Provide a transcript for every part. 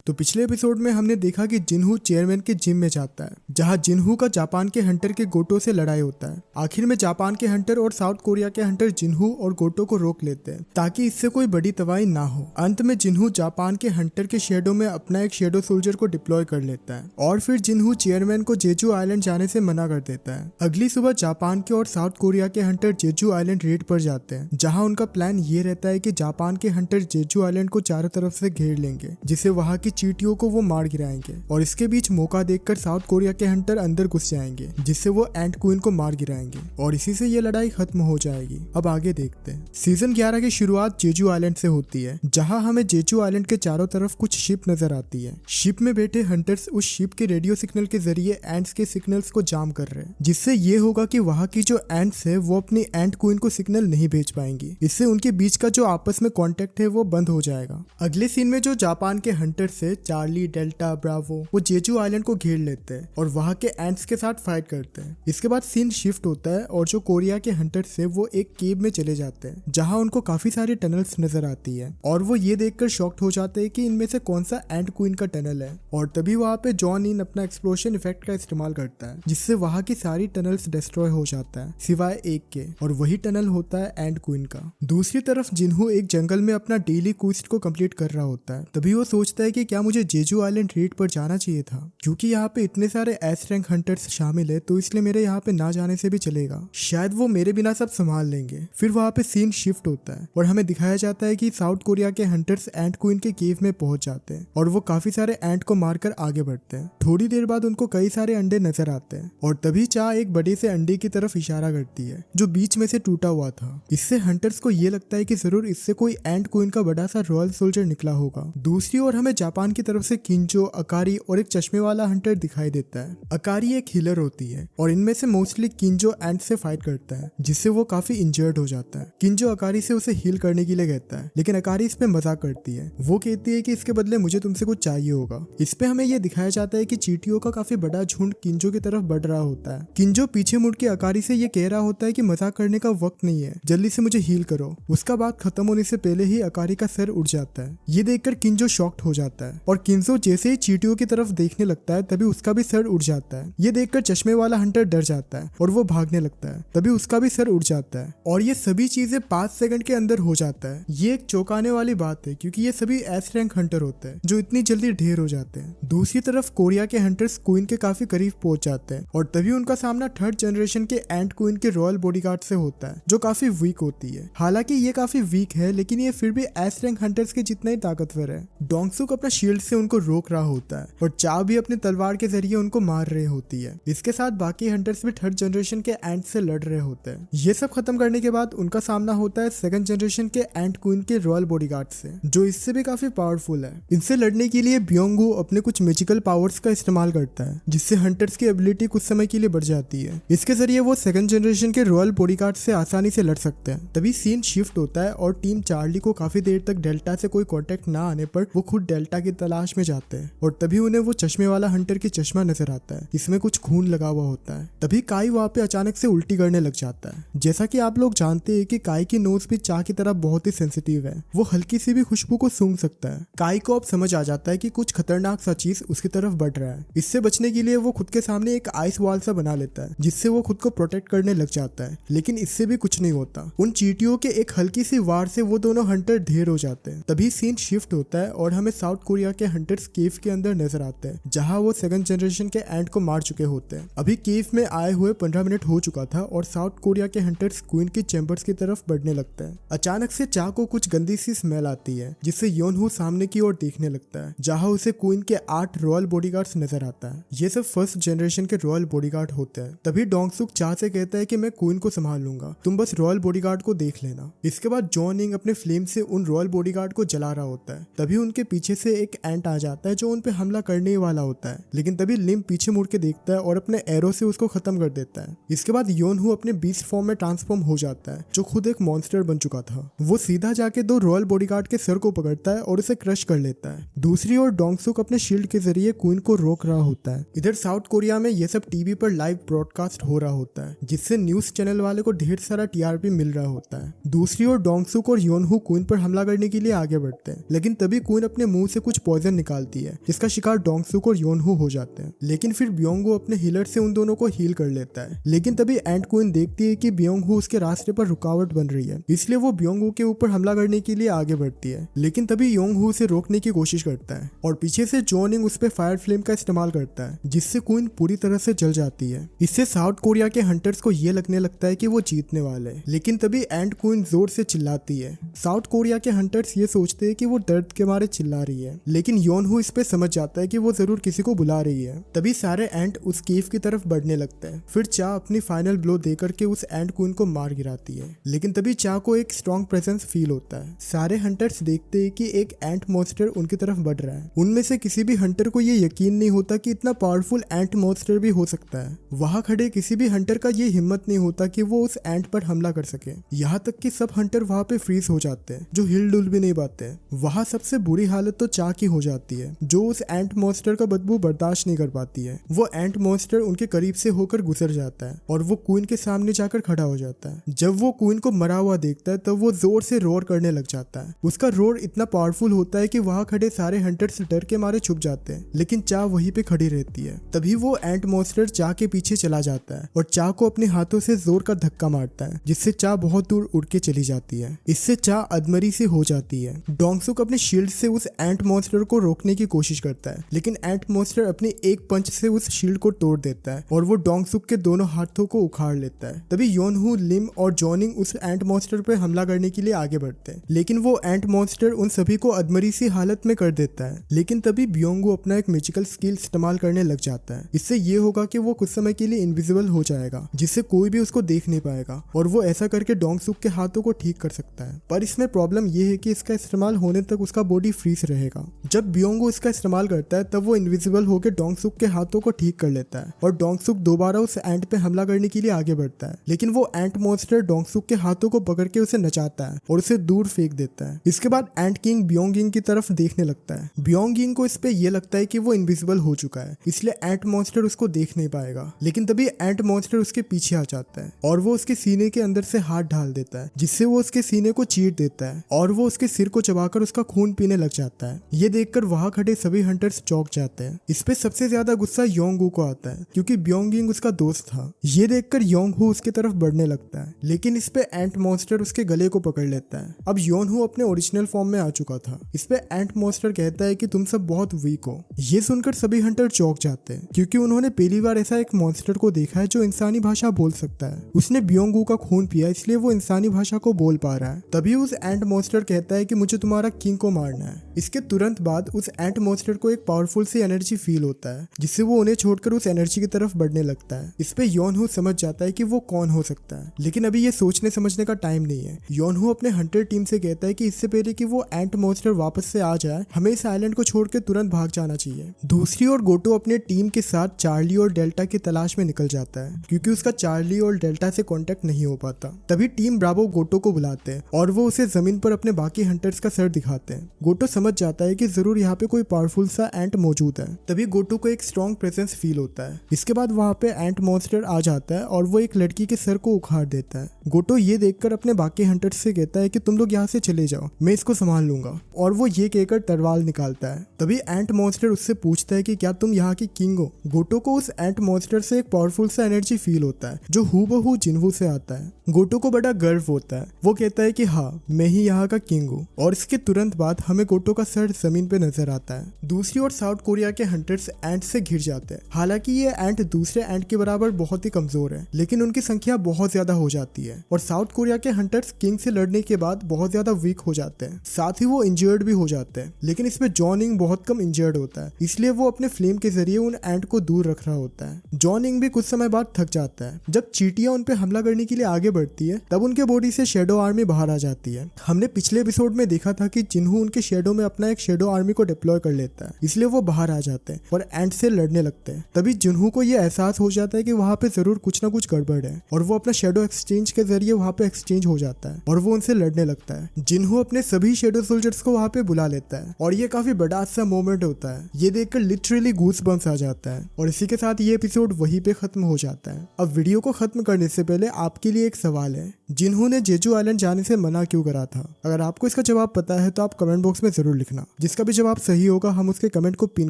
तो पिछले एपिसोड में हमने देखा कि जिनहू चेयरमैन के जिम में जाता है, जहां जिनहू का जापान के हंटर के गोटो से लड़ाई होता है। आखिर में जापान के हंटर और साउथ कोरिया के हंटर जिनहू और गोटो को रोक लेते हैं ताकि इससे कोई बड़ी तबाही ना हो। अंत में जिनहू जापान के हंटर के शेडो में अपना एक शेडो सोल्जर को डिप्लॉय कर लेता है और फिर जिनहू चेयरमैन को जेजू आइलैंड जाने से मना कर देता है। अगली सुबह जापान के और साउथ कोरिया के हंटर जेजू आइलैंड रेड पर जाते हैं, जहां उनका प्लान ये रहता है कि जापान के हंटर जेजू आइलैंड को चारों तरफ से घेर लेंगे, जिससे वहां की चींटियों को वो मार गिराएंगे। और इसके बीच मौका देखकर साउथ कोरिया के हंटर अंदर घुस जाएंगे, जिससे वो एंट क्वीन को मार गिराएंगे और इसी से ये लड़ाई खत्म हो जाएगी। अब आगे देखते हैं। सीजन 11 की शुरुआत जेजू आइलैंड से होती है, जहां हमें जेजू आइलैंड के चारों तरफ कुछ शिप नजर आती है। शिप में बैठे हंटर्स उस शिप के रेडियो सिग्नल के जरिए एंट्स के सिग्नल्स को जाम कर रहे हैं, जिससे ये होगा कि वहां की जो एंट्स है वो अपनी एंट क्वीन को सिग्नल नहीं भेज पाएंगी। इससे उनके बीच का जो आपस में कांटेक्ट है वो बंद हो जाएगा। अगले सीन में जो जापान के हंटर से चार्ली, डेल्टा, ब्रावो वो जेजू आइलैंड को घेर लेते हैं और वहां के एंट्स के साथ फाइट करते हैं। इसके बाद सीन शिफ्ट होता है और जो कोरिया के हंटर से वो एक केव में चले जाते हैं, जहां उनको काफी सारी टनल्स नजर आती है और वो ये देखकर शॉक्ड हो जाते हैं कि इनमें से कौन सा एंट क्वीन का टनल है। और तभी वहां पे जॉन इन अपना एक्सप्लोशन इफेक्ट का इस्तेमाल करता है, जिससे वहां की सारी टनल्स डिस्ट्रॉय हो जाता है सिवाय एक के, और वही टनल होता है एंट क्वीन का। दूसरी तरफ जिनहू एक जंगल में अपना डेली क्वेस्ट को कंप्लीट कर रहा होता है। तभी वो सोचता है कि क्या मुझे जेजू आइलैंड रेड पर जाना चाहिए था, क्योंकि यहाँ पे इतने सारे एस रैंक हंटर्स शामिल है, तो इसलिए मेरे यहाँ पे ना जाने से भी चलेगा, शायद वो मेरे बिना सब संभाल लेंगे। फिर वहाँ पे सीन शिफ्ट होता है और हमें दिखाया जाता है कि साउथ कोरिया के हंटर्स एंट क्वीन के केव में पहुंच जाते हैं और वो काफी सारे एंट को मारकर आगे बढ़ते हैं। थोड़ी देर बाद उनको कई सारे अंडे नजर आते हैं और तभी चा एक बड़े से अंडे की तरफ इशारा करती है जो बीच में से टूटा हुआ था। इससे हंटर्स को ये लगता है कि जरूर इससे कोई एंट क्वीन का बड़ा सा रॉयल सोल्जर निकला होगा। दूसरी ओर हमें जापान की तरफ से किंजो, अकारी और एक चश्मे वाला हंटर दिखाई देता है। अकारी एक हीलर होती है और इनमें से मोस्टली किंजो एंट से फाइट करता है, जिससे वो काफी इंजर्ड हो जाता है। किंजो अकारी से उसे हील करने के लिए कहता है, लेकिन अकारी इस पे मजाक करती है। वो कहती है कि इसके बदले मुझे तुमसे कुछ चाहिए होगा। इस पे हमें ये दिखाया जाता है कि चींटियों का काफी बड़ा झुंड किंजो की तरफ बढ़ रहा होता है। किंजो पीछे मुड़ के अकारी से ये कह रहा होता है कि मजाक करने का वक्त नहीं है, जल्दी से मुझे हील करो। उसका बात खत्म होने से पहले ही अकारी का सर उड़ जाता है। ये देखकर किंजो शॉक्ड हो जाता है और किंजो जैसे ही चींटियों की तरफ देखने लगता है तभी उसका भी सर उड़ जाता है। ये देखकर चश्मे वाला हंटर डर जाता है और वो भागने लगता है, तभी उसका भी सर उड़ जाता है। और ये सभी चीजें 5 सेकंड के अंदर हो जाता है। ये एक चौंकाने वाली बात है, क्योंकि ये सभी एस रैंक हंटर होते हैं जो इतनी जल्दी ढेर हो जाते हैं। दूसरी तरफ कोरिया के हंटर्स क्वीन के काफी करीब पहुंच जाते हैं और तभी उनका सामना 3rd जनरेशन के एंट क्वीन के रॉयल बॉडीगार्ड से होता है, जो काफी वीक होती है। हालांकि ये काफी वीक है, लेकिन ये फिर भी एस रैंक हंटर्स के जितना ही ताकतवर है। डोंगसुक अपना शील्ड से उनको रोक रहा होता है और चा भी अपने तलवार के जरिए उनको मार रही होती है। इसके साथ बाकी हंटर्स भी 3rd जनरेशन के एंट से लड़ रहे होते हैं। ये सब खत्म करने के बाद उनका सामना होता है 2nd जनरेशन के एंट क्वीन के रॉयल बॉडीगार्ड से, जो इससे भी काफी पावरफुल है। इनसे लड़ने के लिए ब्योंगू अपने कुछ मैजिकल पावर्स का इस्तेमाल करता है, जिससे हंटर्स की एबिलिटी कुछ समय के लिए बढ़ जाती है। इसके जरिए वो 2nd जनरेशन के रॉयल बॉडीगार्ड से आसानी से लड़ सकते हैं। तभी सीन शिफ्ट होता है और टीम चार्ली को काफी देर तक डेल्टा से कोई कांटेक्ट ना आने पर वो खुद डेल्टा की तलाश में जाते हैं और तभी उन्हें वो चश्मे वाला हंटर की चश्मा नजर आता है, इसमें कुछ खून लगा हुआ होता है। तभी काई वहाँ पे अचानक से उल्टी करने लग जाता है। जैसा कि आप लोग जानते हैं कि काई की नोज भी चा की तरह बहुत ही सेंसिटिव है, वो हल्की सी भी खुशबू को सूंघ सकता है। काई को अब समझ आ जाता है कि कुछ खतरनाक सा चीज उसकी तरफ बढ़ रहा है। इससे बचने के लिए वो खुद के सामने एक आइस वॉल सा बना लेता है, जिससे वो खुद को प्रोटेक्ट करने लग जाता है, लेकिन इससे भी कुछ नहीं होता। उन चींटियों के एक हल्की सी वार से वो दोनों हंटर ढेर हो जाते हैं। तभी सीन शिफ्ट होता है और हमें साउथ कोरिया के हंटर्स केव के अंदर नजर आते हैं, जहां वो 2nd जनरेशन के एंट को मार चुके होते हैं। अभी केव में आए हुए 15 मिनट हो चुका था और साउथ कोरिया के हंटर्स क्वीन की चैम्बर्स की तरफ बढ़ने लगते हैं। अचानक से चा को कुछ गंदी सी स्मेल आती है, जिससे योनहू सामने की ओर देखने लगता है, जहां उसे क्वीन के 8 रॉयल बॉडीगार्ड्स नजर आता है। ये सब 1st जनरेशन के रॉयल बॉडीगार्ड होते हैं। तभी डोंगसुक चा से कहता है कि मैं क्वीन को संभाल लूंगा, तुम बस रॉयल बॉडीगार्ड को देख लेना। इसके बाद जॉन इंग अपने फ्लेम से उन रॉयल बॉडीगार्ड को जला रहा होता है। तभी उनके पीछे से एक एंट आ जाता है जो उन पे हमला करने ही वाला होता है, लेकिन तभी लिम पीछे मुड़ के देखता है और अपने एरो से उसको खत्म कर देता है। इसके बाद योनहू अपने बीस्ट फॉर्म में ट्रांसफॉर्म हो जाता है, जो खुद एक मॉन्स्टर बन चुका था। वो सीधा जाके 2 रॉयल बॉडीगार्ड के सर को पकड़ता है और उसे क्रश कर लेता है। दूसरी ओर डोंगसुक अपने शील्ड के जरिए क्वीन को रोक रहा होता है। इधर साउथ कोरिया में ये सब टीवी पर लाइव ब्रॉडकास्ट हो रहा होता है, जिससे न्यूज चैनल वाले को ढेर सारा टीआरपी मिल रहा होता है। दूसरी ओर डोंगसुक और योनहू क्वीन पर हमला करने के लिए आगे बढ़ते हैं, लेकिन तभी क्वीन अपने मुंह से कुछ कुछ पॉइजन निकालती है जिसका शिकार डोंगसुक और योनहू हो जाते हैं। लेकिन फिर ब्योंगू अपने हीलर से उन दोनों को हील कर लेता है। लेकिन तभी एंट क्वीन देखती है कि ब्योंगू उसके रास्ते पर रुकावट बन रही है, इसलिए वो ब्योंगू के ऊपर हमला करने के लिए आगे बढ़ती है। लेकिन तभी योंगहू उसे रोकने की कोशिश करता है और पीछे से जॉनिंग उस पर फायर फ्लेम का इस्तेमाल करता है, जिससे क्वीन पूरी तरह से जल जाती है। इससे साउथ कोरिया के हंटर्स को ये लगने लगता है कि वो जीतने वाले हैं। लेकिन तभी एंट क्वीन जोर से चिल्लाती है। साउथ कोरिया के हंटर्स ये सोचते हैं कि वो दर्द के मारे चिल्ला रही है, लेकिन योनहू इस पे समझ जाता है कि वो जरूर किसी को बुला रही है। तभी सारे एंट उस केव की तरफ बढ़ने लगते हैं। फिर चा अपनी फाइनल ब्लो देकर के उस एंट क्वीन को मार गिराती है। लेकिन तभी चा को एक स्ट्रॉन्ग प्रेजेंस फील होता है। सारे हंटर्स देखते हैं कि एक एंट मॉन्स्टर उनकी तरफ बढ़ रहा है। उनमें से किसी भी हंटर को ये यकीन नहीं होता कि इतना पावरफुल एंट मॉन्स्टर भी हो सकता है। वहां खड़े किसी भी हंटर का ये हिम्मत नहीं होता कि वो उस एंट पर हमला कर सके। यहाँ तक कि सब हंटर वहां पे फ्रीज हो जाते हैं, जो हिल डुल भी नहीं पाते। वहां सबसे बुरी हालत तो चा की हो जाती है, जो उस एंट मॉन्स्टर का बदबू बर्दाश्त नहीं कर पाती है। वो एंट मॉन्स्टर उनके करीब से होकर गुजर जाता है और वो क्वीन के सामने जाकर खड़ा हो जाता है। जब वो क्वीन को मरा हुआ देखता है तब वो जोर से रोर करने लग जाता है। उसका रोर इतना पावरफुल होता है कि वहां खड़े सारे हंटर्स डर के मारे छुप जाते हैं, लेकिन चा वहीं पे खड़ी रहती है। तभी वो एंट मॉन्स्टर चा के पीछे चला जाता है और चा को अपने हाथों से जोर का धक्का मारता है, जिससे चा बहुत दूर उड़ के चली जाती है। इससे चा अधमरी से हो जाती है। डोंगसुक अपने शील्ड से उस एंट मॉन्स्टर को रोकने की कोशिश करता है, लेकिन एंट मॉन्स्टर अपने एक पंच से उस शील्ड को तोड़ देता है और वो डोंगसुक के दोनों हाथों को उखाड़ लेता है। तभी योनहू, लिम और जॉनिंग उस एंट मॉन्स्टर पर हमला करने के लिए आगे बढ़ते हैं, लेकिन वो एंट मॉन्स्टर उन सभी को अधमरी सी हालत में कर देता है। लेकिन तभी ब्योंगू अपना एक मैजिकल स्किल इस्तेमाल करने लग जाता है। इससे ये होगा कि वो कुछ समय के लिए इनविजिबल हो जाएगा, जिससे कोई भी उसको देख नहीं पाएगा और वो ऐसा करके डोंगसुक के हाथों को ठीक कर सकता है। पर इसमें प्रॉब्लम ये है कि इसका इस्तेमाल होने तक उसका बॉडी फ्रीज रहेगा। जब ब्योंगू इसका इस्तेमाल करता है तब वो इनविजिबल होकर डोंगसुक के हाथों को ठीक कर लेता है और डोंगसुक दोबारा उस एंट पे हमला करने के लिए आगे बढ़ता है। लेकिन वो एंट मॉन्स्टर डोंगसुक के हाथों को पकड़ के उसे नचाता है और उसे दूर फेंक देता है। इसके बाद एंट किंग ब्योंगिंग की तरफ देखने लगता है। ब्योंगिंग को इस पे ये लगता है कि वो इनविजिबल हो चुका है, इसलिए एंट मॉन्स्टर उसको देख नहीं पाएगा। लेकिन तभी एंट मॉन्स्टर उसके पीछे आ जाता है और वो उसके सीने के अंदर से हाथ डाल देता है, जिससे वो उसके सीने को चीर देता है और वो उसके सिर को चबाकर उसका खून पीने लग जाता है। ये देखकर वहां खड़े सभी हंटर्स चौंक जाते हैं। इस पे सबसे ज्यादा गुस्सा योंगहू को आता है, क्योंकि ब्योंगिंग उसका दोस्त था। ये देखकर योंगहू उसके तरफ बढ़ने लगता है, लेकिन इस पे एंट मॉन्स्टर उसके गले को पकड़ लेता है। अब योनहू अपने ओरिजिनल फॉर्म में आ चुका था। इस पे एंट मॉन्स्टर कहता है कि तुम सब बहुत वीक हो। ये सुनकर सभी हंटर चौंक जाते हैं, क्योंकि उन्होंने पहली बार ऐसा एक मॉन्स्टर को देखा है जो इंसानी भाषा बोल सकता है। उसने ब्योंगहू का खून पिया, इसलिए वो इंसानी भाषा को बोल पा रहा है। तभी उस एंट मॉन्स्टर कहता है कि मुझे तुम्हारा किंग को मारना है। इसके तुरंत बाद उस एंट मॉन्स्टर को एक पावरफुल सी एनर्जी फील होता है, जिससे वो उन्हें छोड़कर उस एनर्जी की तरफ बढ़ने लगता है। इस पे योनहू समझ जाता है कि वो कौन हो सकता है, लेकिन अभी ये सोचने समझने का टाइम नहीं है। योनहू अपने हंटर टीम से कहता है कि इससे पहले कि वो एंट मॉन्स्टर वापस से आ जाए, हमें इस आइलैंड को छोड़ के तुरंत भाग जाना चाहिए। दूसरी ओर गोटो अपने टीम के साथ चार्ली और डेल्टा की तलाश में निकल जाता है, क्योंकि उसका चार्ली और डेल्टा से कांटेक्ट नहीं हो पाता। तभी टीम ब्रावो गोटो को बुलाते हैं और वो उसे जमीन पर अपने बाकी हंटर्स का सर दिखाते हैं। गोटो समझ जाता है कि जरूर यहाँ पे कोई पावरफुल सा एंट मौजूद है। तभी गोटो को एक स्ट्रॉन्ग प्रेजेंस फील होता है। इसके बाद वहाँ पे एंट मॉन्स्टर आ जाता है और वो एक लड़की के सर को उखाड़ देता है। गोटो ये देखकर अपने बाकी हंटर्स से कहता है कि तुम लोग यहाँ से चले जाओ, मैं इसको संभाल लूंगा, और वो ये कहकर तलवार निकालता है। तभी एंट मॉन्स्टर उससे पूछता है कि क्या तुम यहाँ की किंग हो। गोटो को उस एंट मॉन्स्टर से एक पावरफुल सा एनर्जी फील होता है, जो हूबहू जिन्हू से आता है। गोटो को बड़ा गर्व होता है। वो कहता है कि हाँ, मैं ही यहाँ का किंग हूँ, और इसके तुरंत बाद हमें गोटो का सर जमीन पे नजर आता है। दूसरी ओर साउथ कोरिया के हंटर्स एंट से घिर जाते हैं। हालांकि ये एंट दूसरे एंट के बराबर बहुत ही कमजोर है, लेकिन उनकी संख्या बहुत ज्यादा हो जाती है और साउथ कोरिया के हंटर्स किंग से लड़ने के बाद बहुत ज्यादा वीक हो जाते हैं, साथ ही वो इंजर्ड भी हो जाते हैं। लेकिन इसमें जॉनिंग बहुत कम इंजर्ड होता है, इसलिए वो अपने फ्लेम के जरिए उन एंट को दूर रख रहा होता है। जॉनिंग भी कुछ समय बाद थक जाता है। जब चींटियां उन पे हमला करने के लिए आगे बढ़ती है, तब उनके बॉडी से शेडो आर्मी बाहर आ जाती है। हमने पिछले एपिसोड में देखा था कि जिन्हू उनके शेडो में अपना एक शेडो आर्मी को डिप्लॉय कर लेता है, इसलिए वो बाहर आ जाते हैं और एंट से लड़ने लगते हैं। तभी जिन्हू को ये एहसास हो जाता है कि वहाँ पे जरूर कुछ ना कुछ गड़बड़ है, और वो अपना शेडो एक्सचेंज के जरिए वहाँ पे एक्सचेंज हो जाता है और वो उनसे लड़ने लगता है। जिन्हू अपने सभी शेडो सोल्जर्स को वहाँ पे बुला लेता है और ये काफी बड़ा सा मोमेंट होता है। ये देखकर लिटरली गूस बम्स आ जाता है और इसी के साथ ये एपिसोड वहीं पे खत्म हो जाता है। अब वीडियो को खत्म करने से पहले आपके लिए एक सवाल है, जिन्हू ने जेजू आइलैंड जाने से मना क्यों करा था? अगर आपको इसका जवाब पता है तो आप कमेंट बॉक्स में जरूर लिखना। जिसका भी जवाब सही होगा हम उसके कमेंट को पिन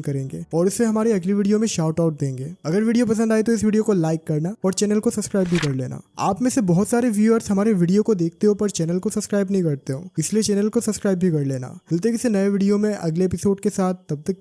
करेंगे और उसे हमारी अगली वीडियो में शाउट आउट देंगे। अगर वीडियो पसंद आए तो इस वीडियो को लाइक करना और चैनल को सब्सक्राइब भी कर लेना। आप में से बहुत सारे व्यूअर्स हमारे वीडियो को देखते हो पर चैनल को सब्सक्राइब नहीं करते हो, इसलिए चैनल को सब्सक्राइब भी कर लेना। मिलते हैं किसी नए वीडियो में अगले एपिसोड के साथ, तब तक